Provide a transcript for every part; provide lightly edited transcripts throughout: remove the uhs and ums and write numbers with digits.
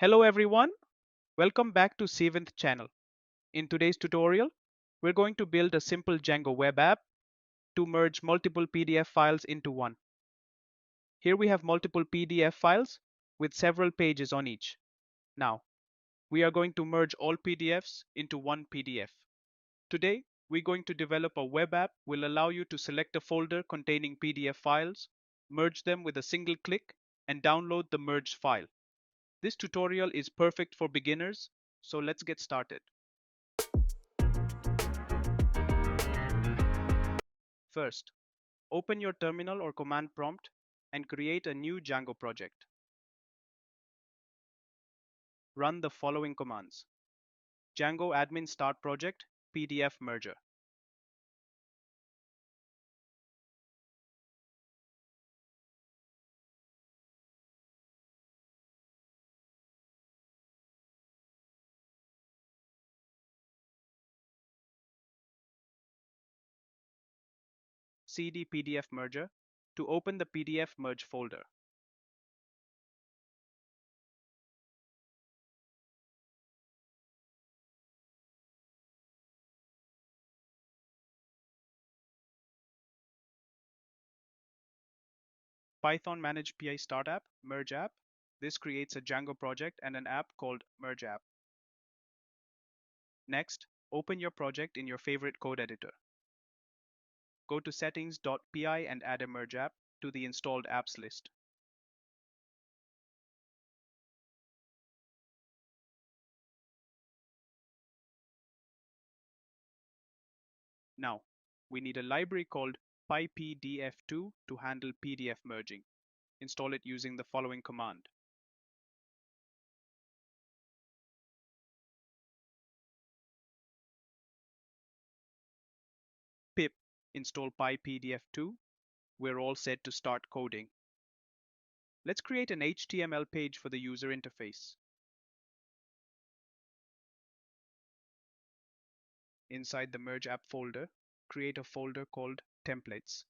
Hello everyone, welcome back to 7th channel. In today's tutorial, we're going to build a simple Django web app to merge multiple PDF files into one. Here we have multiple PDF files with several pages on each. Now, we are going to merge all PDFs into one PDF. Today, we're going to develop a web app will allow you to select a folder containing PDF files, merge them with a single click, and download the merged file. This tutorial is perfect for beginners, so let's get started. First, open your terminal or command prompt and create a new Django project. Run the following commands. Django admin start project PDF merger. cd PDF merger to open the PDF merge folder. Python manage PI start app merge app. This creates a Django project and an app called merge app. Next, open your project in your favorite code editor. Go to settings.py and add a merge app to the installed apps list. Now, we need a library called pypdf2 to handle PDF merging. Install it using the following command. Pip install pypdf2. We're all set to start coding. Let's create an HTML page for the user interface. Inside the merge app folder, create a folder called templates.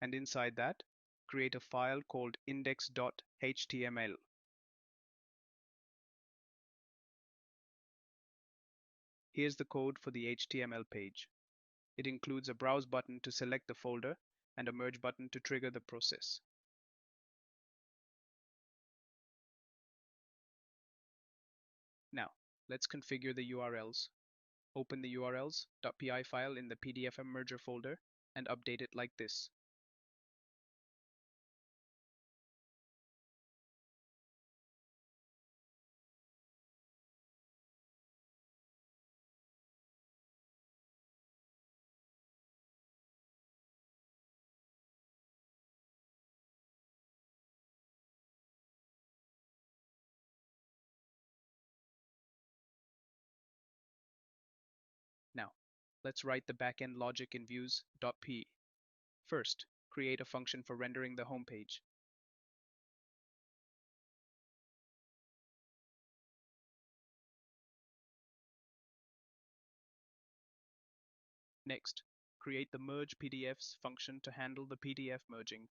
And inside that, create a file called index.html. Here's the code for the HTML page. It includes a browse button to select the folder and a merge button to trigger the process. Now, let's configure the URLs. Open the urls.py file in the PDF merger folder and update it like this. Now, let's write the backend logic in views.p. First, create a function for rendering the home page. Next, create the merge PDFs function to handle the PDF merging.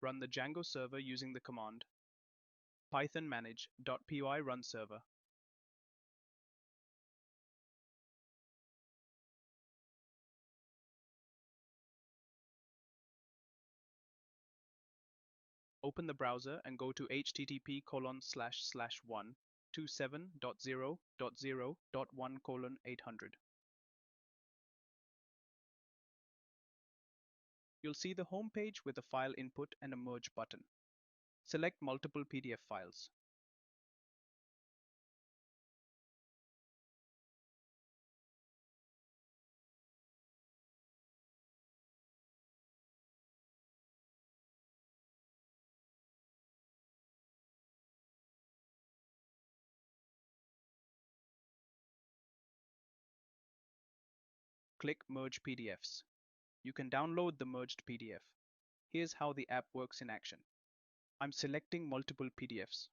Run the Django server using the command python manage.py run server. Open the browser and go to http://127.0.0.1:800. You'll see the home page with a file input and a merge button. Select multiple PDF files. Click Merge PDFs. You can download the merged PDF. Here's how the app works in action. I'm selecting multiple PDFs.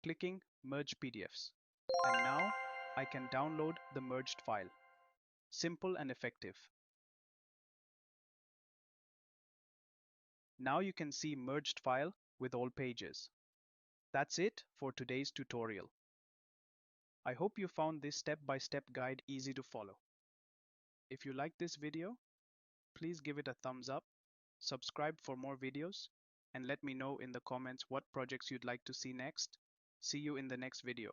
clicking Merge PDFs. And now I can download the merged file. Simple and effective. Now you can see merged file with all pages. That's it for today's tutorial. I hope you found this step-by-step guide easy to follow. If you like this video, please give it a thumbs up, subscribe for more videos, and let me know in the comments what projects you'd like to see next. See you in the next video.